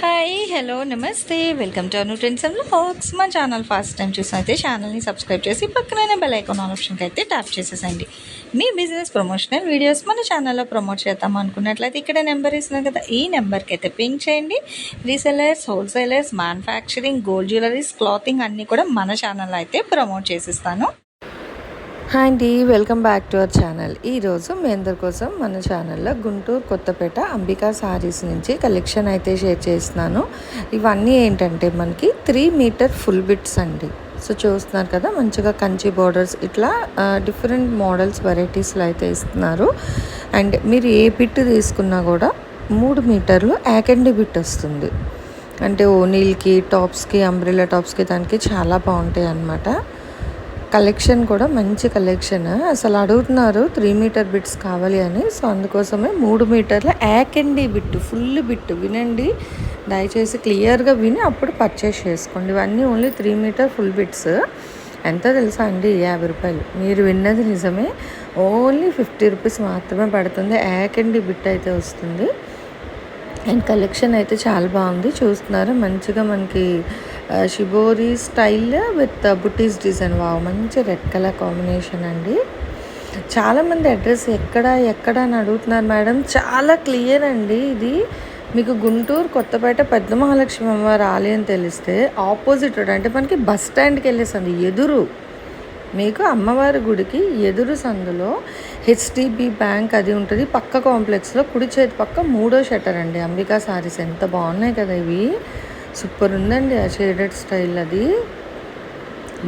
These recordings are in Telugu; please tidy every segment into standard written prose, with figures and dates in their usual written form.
హాయ్ హలో నమస్తే welcome to Anu trends and vlogs. మా ఛానల్ ఫస్ట్ టైం చూసినైతే ఛానల్ని సబ్స్క్రైబ్ చేసి పక్కనైన బెల్ ఐకాన్ ఆప్షన్కి అయితే ట్యాప్ చేసేసండి. మీ బిజినెస్ ప్రమోషనల్ వీడియోస్ మన ఛానల్లో ప్రమోట్ చేద్దాం అనుకున్నట్లయితే ఇక్కడ నెంబర్ ఇస్తున్నాం కదా, ఈ నెంబర్కి అయితే పింక్ చేయండి. Resellers, wholesalers, manufacturing, gold jewelleries, clothing అన్నీ కూడా మన ఛానల్లో అయితే ప్రమోట్ చేసిస్తాను. హాయ్ అండి, welcome back to our channel. ఈరోజు మీ అందరి కోసం మన ఛానల్లో గుంటూరు కొత్తపేట అంబికా సారీస్ నుంచి కలెక్షన్ అయితే షేర్ చేస్తున్నాను. ఇవన్నీ ఏంటంటే మనకి 3 మీటర్ ఫుల్ బిట్స్ అండి. సో చూస్తున్నారు కదా, మంచిగా కంచి బోర్డర్స్ ఇట్లా డిఫరెంట్ మోడల్స్ వెరైటీస్లో అయితే ఇస్తున్నారు. అండ్ మీరు ఏ బిట్ తీసుకున్నా కూడా 3 మీటర్లు యాకండి బిట్ వస్తుంది. అంటే ఓనీల్కి, టాప్స్కి, అంబ్రెల్లా టాప్స్కి దానికి చాలా బాగుంటాయి అన్నమాట. కలెక్షన్ కూడా మంచి కలెక్షన్. అసలు అడుగుతున్నారు 3 మీటర్ బిట్స్ కావాలి అని. సో అందుకోసమే 3 మీటర్ల యాకండి బిట్, ఫుల్ బిట్ వినండి, దయచేసి క్లియర్గా విని అప్పుడు పర్చేస్ చేసుకోండి. ఇవన్నీ ఓన్లీ 3 మీటర్ ఫుల్ బిట్స్. ఎంత తెలుసా అండి? 50 రూపాయలు. మీరు విన్నది నిజమే, ఓన్లీ 50 రూపీస్ మాత్రమే పడుతుంది. యాకండి బిట్ అయితే వస్తుంది. అండ్ కలెక్షన్ అయితే చాలా బాగుంది. చూస్తున్నారు మంచిగా మనకి shibori style with buttis design. Wow, మంచి రెడ్ కలర్ కాంబినేషన్ అండి. చాలామంది అడ్రస్ ఎక్కడ అని అడుగుతున్నారు మేడం. చాలా క్లియర్ అండి. ఇది మీకు గుంటూరు కొత్తపేట పెద్ద మహాలక్ష్మి అమ్మవారి ఆలయం తెలిస్తే ఆపోజిట్ రోడ్, అంటే మనకి బస్ స్టాండ్కి వెళ్ళేసండి ఎదురు, మీకు అమ్మవారి గుడికి ఎదురు సందులో హెచ్డిబి బ్యాంక్ అది ఉంటుంది. పక్క కాంప్లెక్స్లో కుడి చేతి పక్క 3వ షట్టర్ అండి. అంబికా సారీస్ ఎంత బాగున్నాయి కదా, ఇవి సూపర్ ఉందండి. ఆ షేడెడ్ స్టైల్ అది,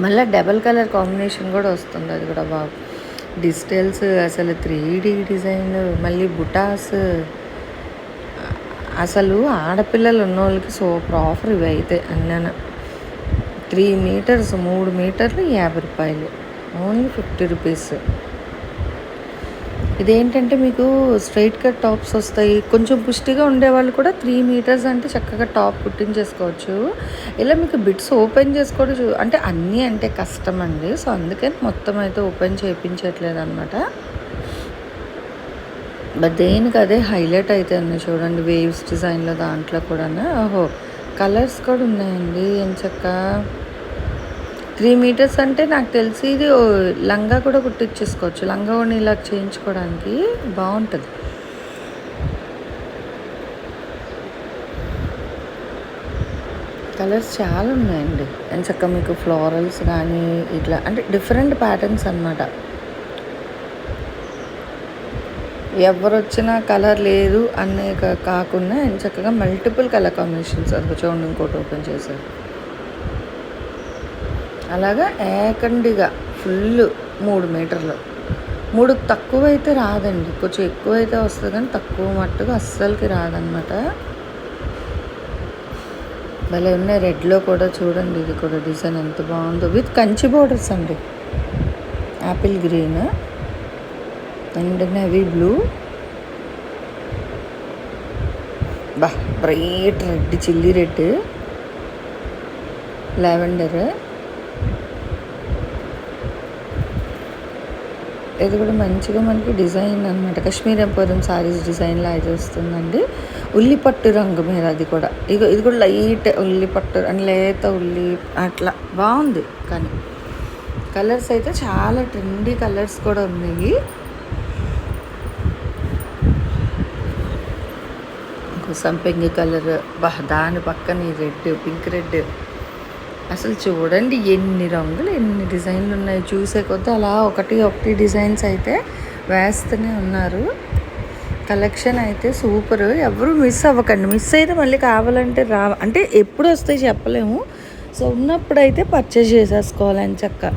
మళ్ళీ డబల్ కలర్ కాంబినేషన్ కూడా వస్తుంది. అది కూడా బాగు డిజిటల్స్, అసలు 3D డిజైన్, మళ్ళీ బుటాస్. అసలు ఆడపిల్లలు ఉన్న వాళ్ళకి సూపర్ ఆఫర్ ఇవి అయితే అన్నాను. 3 మీటర్స్, 3 మీటర్లు 50 రూపాయలు, ఓన్లీ 50 రూపీస్. ఇదేంటంటే మీకు స్ట్రైట్ కట్ టాప్స్ వస్తాయి. కొంచెం పుష్టిగా ఉండేవాళ్ళు కూడా 3 మీటర్స్ అంటే చక్కగా టాప్ కుట్టించేసుకోవచ్చు. ఇలా మీకు బిట్స్ ఓపెన్ చేసుకోవచ్చు. అంటే అన్నీ అంటే కష్టం అండి. సో అందుకని మొత్తం అయితే ఓపెన్ చేయించట్లేదు అనమాట. బట్ దేనికి అదే హైలైట్ అయితే ఉన్నాయి. చూడండి వేవ్స్ డిజైన్లో, దాంట్లో కూడా ఓహో కలర్స్ కూడా ఉన్నాయండి. ఎంచక్క 3 మీటర్స్ అంటే నాకు తెలిసి ఇది లంగా కూడా కుట్టించేసుకోవచ్చు. లంగా ఓణి ఇలా చేయించుకోవడానికి బాగుంటుంది. కలర్స్ చాలా ఉన్నాయండి. ఎంచక్క మీకు ఫ్లోరల్స్ కానీ ఇట్లా అంటే డిఫరెంట్ ప్యాటర్న్స్ అనమాట. ఎవరు వచ్చినా కలర్ లేదు అనే కాకుండా చక్కగా మల్టిపుల్ కలర్ కాంబినేషన్స్. అది చూడండి, ఇంకోటి ఓపెన్ చేశారు. అలాగా ఏకండిగా ఫుల్ 3 మీటర్లు. 3 తక్కువ అయితే రాదండి, కొంచెం ఎక్కువ అయితే వస్తుంది కానీ తక్కువ మట్టుగా అస్సలకి రాదనమాట. భలే ఉన్నాయి. రెడ్లో కూడా చూడండి, ఇది కూడా డిజైన్ ఎంత బాగుందో, విత్ కంచి బోర్డర్స్ అండి. Apple green and navy blue, bright red, chilli red, lavender. ఇది కూడా మంచిగా మనకి డిజైన్ అనమాట. కాశ్మీర్ ఎంపోరియం సారీస్ డిజైన్లో అయితే వస్తుందండి. ఉల్లిపట్టు రంగు మీద, అది కూడా ఇది కూడా లైట్ ఉల్లిపట్టు అండ్ లేత ఉల్లి అట్లా బాగుంది. కానీ కలర్స్ అయితే చాలా ట్రెండీ కలర్స్ కూడా ఉన్నాయి. సంపెంగి కలర్, దాని పక్కన ఈ రెడ్, పింక్ రెడ్. అసలు చూడండి ఎన్ని రంగులు, ఎన్ని డిజైన్లు ఉన్నాయి. చూసే కొద్దీ అలా ఒకటి డిజైన్స్ అయితే వేస్తూనే ఉన్నారు. కలెక్షన్ అయితే సూపర్. ఎవరు మిస్ అవ్వకండి. మిస్ అయితే మళ్ళీ కావాలంటే అంటే ఎప్పుడు వస్తాయి చెప్పలేము. సో ఉన్నప్పుడు అయితే పర్చేజ్ చేసేసుకోవాలని చక్క.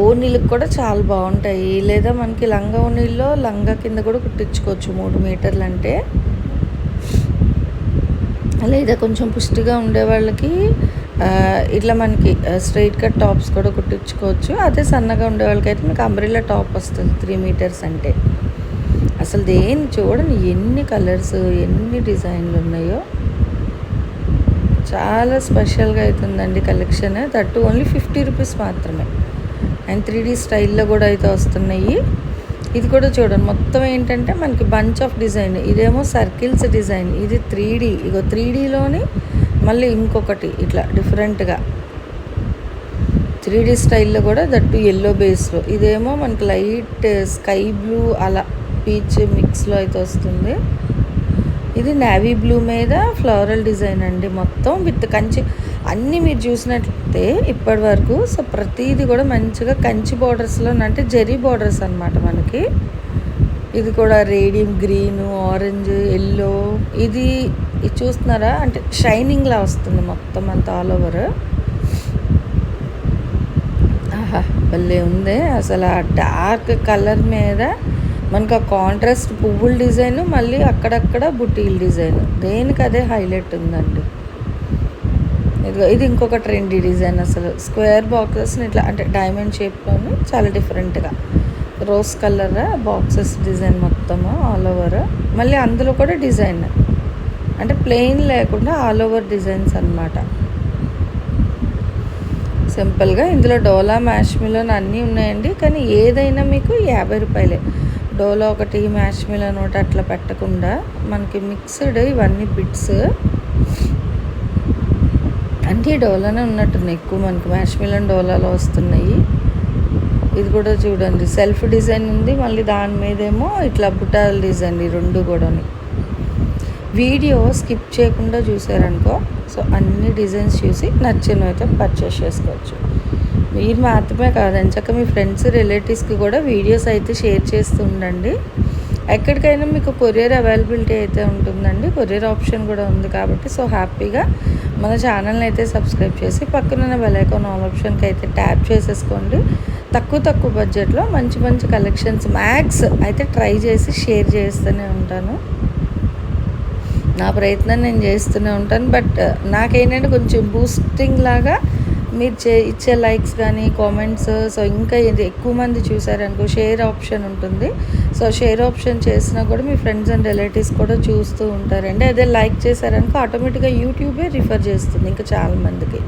ఓనీళ్ళకి కూడా చాలా బాగుంటాయి. లేదా మనకి లంగా ఓనీల్లో లంగా కింద కూడా కుట్టించుకోవచ్చు 3 మీటర్లు అంటే. లేదా కొంచెం పుష్టిగా ఉండే వాళ్ళకి ఇట్లా మనకి స్ట్రైట్ కట్ టాప్స్ కూడా కుట్టించుకోవచ్చు. అదే సన్నగా ఉండే వాళ్ళకైతే మీకు అంబ్రెల్లా టాప్ వస్తుంది 3 మీటర్స్ అంటే. అసలు దేని చూడండి ఎన్ని కలర్స్, ఎన్ని డిజైన్లు ఉన్నాయో. చాలా స్పెషల్గా అవుతుందండి కలెక్షన్. దట్టు ఓన్లీ 50 రూపీస్ మాత్రమే. అండ్ 3D స్టైల్లో కూడా అయితే వస్తున్నాయి. ఇది కూడా చూడండి, మొత్తం ఏంటంటే మనకి బంచ్ ఆఫ్ డిజైన్. ఇదేమో సర్కిల్స్ డిజైన్, ఇది 3D. ఇగో 3Dలోని మళ్ళీ ఇంకొకటి ఇట్లా డిఫరెంట్గా 3D స్టైల్లో కూడా, దట్టు ఎల్లో బేస్లో. ఇదేమో మనకి లైట్ స్కై బ్లూ అలా పీచ్ మిక్స్లో అయితే వస్తుంది. ఇది నేవీ బ్లూ మీద ఫ్లోరల్ డిజైన్ అండి, మొత్తం విత్ కంచి. అన్నీ మీరు చూసినట్లయితే ఇప్పటి వరకు సో ప్రతిదీ కూడా మంచిగా కంచి బార్డర్స్లో, అంటే జెరీ బార్డర్స్ అనమాట మనకి. ఇది కూడా రేడియం గ్రీన్, ఆరెంజ్, ఎల్లో. ఇది చూస్తున్నారా, అంటే షైనింగ్లా వస్తుంది మొత్తం అంతా ఆల్ ఓవర్. ఆహా, భలే ఉంది అసలు. ఆ డార్క్ కలర్ మీద మనకు ఆ కాంట్రాస్ట్ పువ్వుల డిజైన్, మళ్ళీ అక్కడక్కడ బుటీల డిజైన్, దేనికి అదే హైలైట్ ఉందండి. ఇది ఇంకొక ట్రెండీ డిజైన్. అసలు స్క్వేర్ బాక్సెస్ని ఇట్లా, అంటే డైమండ్ షేప్లోని చాలా డిఫరెంట్గా రోజ్ కలర్ బాక్సెస్ డిజైన్ మొత్తము ఆల్ ఓవర్. మళ్ళీ అందులో కూడా డిజైన్, అంటే ప్లెయిన్ లేకుండా ఆల్ ఓవర్ డిజైన్స్ అనమాట. సింపుల్గా ఇందులో డోలా మ్యాష్మిలోన్ అన్నీ ఉన్నాయండి, కానీ ఏదైనా మీకు 50 రూపాయలే. డోలా ఒకటి, మ్యాష్మిలోన్ ఒకటి అట్లా పెట్టకుండా మనకి మిక్స్డ్ ఇవన్నీ బిట్స్. అన్నీ డోలానే ఉన్నట్టున్నాయి ఎక్కువ, మనకి మ్యాష్మిలోన్ డోలాలో వస్తున్నాయి. ఇది కూడా చూడండి, సెల్ఫ్ డిజైన్ ఉంది, మళ్ళీ దాని మీదేమో ఇట్లా బుటాల డిజైన్. ఈ రెండు కూడా వీడియో స్కిప్ చేయకుండా చూసారనుకో, సో అన్ని డిజైన్స్ చూసి నచ్చినవి అయితే పర్చేస్ చేసుకోవచ్చు. మీరు మాత్రమే కాదని చక్క మీ ఫ్రెండ్స్, రిలేటివ్స్కి కూడా వీడియోస్ అయితే షేర్ చేస్తూ ఉండండి. ఎక్కడికైనా మీకు కొరియర్ అవైలబిలిటీ అయితే ఉంటుందండి, కొరియర్ ఆప్షన్ కూడా ఉంది కాబట్టి. సో హ్యాపీగా మన ఛానల్ని అయితే సబ్స్క్రైబ్ చేసి పక్కనున్న బెల్ ఐకాన్ ఆల్ ఆప్షన్కి అయితే ట్యాప్ చేసేసుకోండి. తక్కువ బడ్జెట్లో మంచి మంచి కలెక్షన్స్ మ్యాక్స్ అయితే ట్రై చేసి షేర్ చేస్తూనే ఉంటాను. నా ప్రయత్నం నేను చేస్తూనే ఉంటాను. బట్ నాకేంటంటే కొంచెం బూస్టింగ్ లాగా మీరు ఇచ్చే లైక్స్ కానీ కామెంట్స్, సో ఇంకా ఇది ఎక్కువ మంది చూసారనుకో షేర్ ఆప్షన్ ఉంటుంది. సో షేర్ ఆప్షన్ చేసినా కూడా మీ ఫ్రెండ్స్ అండ్ రిలేటివ్స్ కూడా చూస్తూ ఉంటారండి. అదే లైక్ చేశారనుకో ఆటోమేటిక్గా యూట్యూబే రిఫర్ చేస్తుంది ఇంకా చాలామందికి.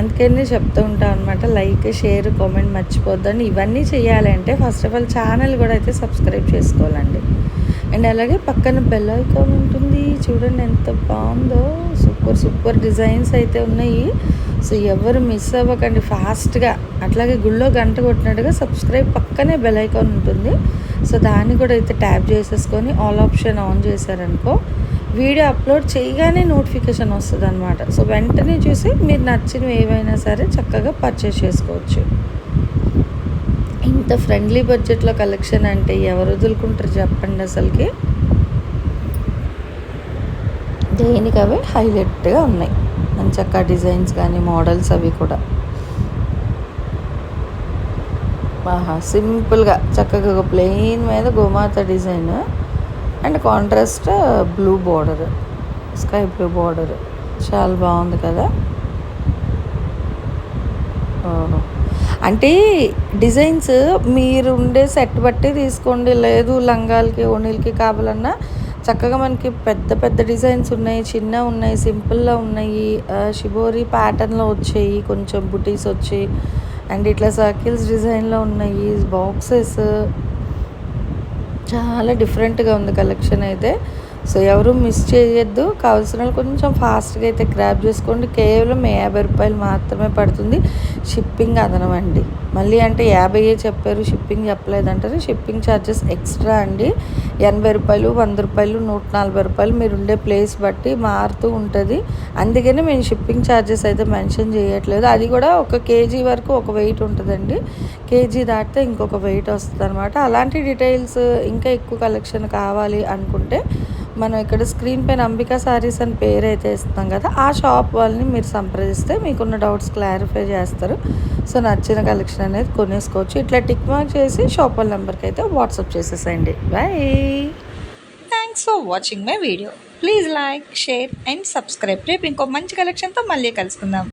అందుకని చెప్తూ ఉంటాం అనమాట, లైక్, షేర్, కామెంట్ మర్చిపోద్దని. ఇవన్నీ చేయాలంటే ఫస్ట్ ఆఫ్ ఆల్ ఛానల్ కూడా అయితే సబ్స్క్రైబ్ చేసుకోవాలండి. అండ్ అలాగే పక్కన బెల్ ఐకాన్ ఉంటుంది, చూడండి ఎంత బాగుందో. సూపర్ డిజైన్స్ అయితే ఉన్నాయి. సో ఎవరు మిస్ అవ్వకండి ఫాస్ట్గా. అట్లాగే గుళ్ళో గంట కొట్టినట్టుగా సబ్స్క్రైబ్ పక్కనే బెల్ ఐకాన్ ఉంటుంది. సో దాన్ని కూడా అయితే ట్యాప్ చేసేసుకొని ఆల్ ఆప్షన్ ఆన్ చేశారనుకో వీడియో అప్లోడ్ చేయగానే నోటిఫికేషన్ వస్తుంది అనమాట. సో వెంటనే చూసి మీరు నచ్చినవి ఏవైనా సరే చక్కగా పర్చేస్ చేసుకోవచ్చు. ఇంత ఫ్రెండ్లీ బడ్జెట్లో కలెక్షన్ అంటే ఎవరు వదులుకుంటారు చెప్పండి అసలుకి. దేనికి అవి హైలైట్గా ఉన్నాయి, మంచిగా డిజైన్స్ కానీ మోడల్స్ అవి కూడా. ఆహా, సింపుల్గా చక్కగా ఒక ప్లెయిన్ మీద గోమాత design and contrast blue border, sky blue border, చాలా బాగుంది కదా. ఓహో, అంటే డిజైన్స్ మీరు ఉండే సెట్ బట్టి తీసుకోండి, లేదు లంగాలకి ఓణీలకి కావాలన్నా చక్కగా మనకి పెద్ద డిజైన్స్ ఉన్నాయి, చిన్న ఉన్నాయి, సింపుల్లో ఉన్నాయి, షిబోరి ప్యాటర్న్లో వచ్చాయి, కొంచెం బుటీస్ వచ్చాయి, అండ్ ఇట్లా సర్కిల్స్ డిజైన్లో ఉన్నాయి, బాక్సెస్. చాలా డిఫరెంట్గా ఉంది కలెక్షన్ అయితే. సో ఎవరు మిస్ చేయొద్దు. కావాల్సిన వాళ్ళు కొంచెం ఫాస్ట్గా అయితే గ్రాబ్ చేసుకోండి. కేవలం 50 రూపాయలు మాత్రమే పడుతుంది. షిప్పింగ్ అదనమండి. మళ్ళీ అంటే 50 చెప్పారు, షిప్పింగ్ చెప్పలేదంటారు. షిప్పింగ్ ఛార్జెస్ ఎక్స్ట్రా అండి. 80 రూపాయలు, 100 రూపాయలు, 140 రూపాయలు మీరు ఉండే ప్లేస్ బట్టి మారుతూ ఉంటుంది. అందుకని మేము షిప్పింగ్ ఛార్జెస్ అయితే మెన్షన్ చేయట్లేదు. అది కూడా 1 కేజీ వరకు ఒక వెయిట్ ఉంటుందండి. కేజీ దాటితే ఇంకొక వెయిట్ వస్తుంది అనమాట. అలాంటి డీటెయిల్స్ ఇంకా ఎక్కువ కలెక్షన్ కావాలి అనుకుంటే మనం ఇక్కడ స్క్రీన్ పైన అంబికా సారీస్ అని పేరు అయితే ఇస్తాం కదా, ఆ షాప్ వాళ్ళని మీరు సంప్రదిస్తే మీకున్న డౌట్స్ క్లారిఫై చేస్తారు. సో నచ్చిన కలెక్షన్ అనేది కొనేసుకోవచ్చు. ఇట్లా టిక్ మార్క్ చేసి షాప్ వాళ్ళ నెంబర్కి అయితే వాట్సాప్ చేసేసేయండి. Bye. Thanks for watching my video. Please like, share and subscribe. రేపు ఇంకో మంచి కలెక్షన్తో మళ్ళీ కలుసుకుందాం.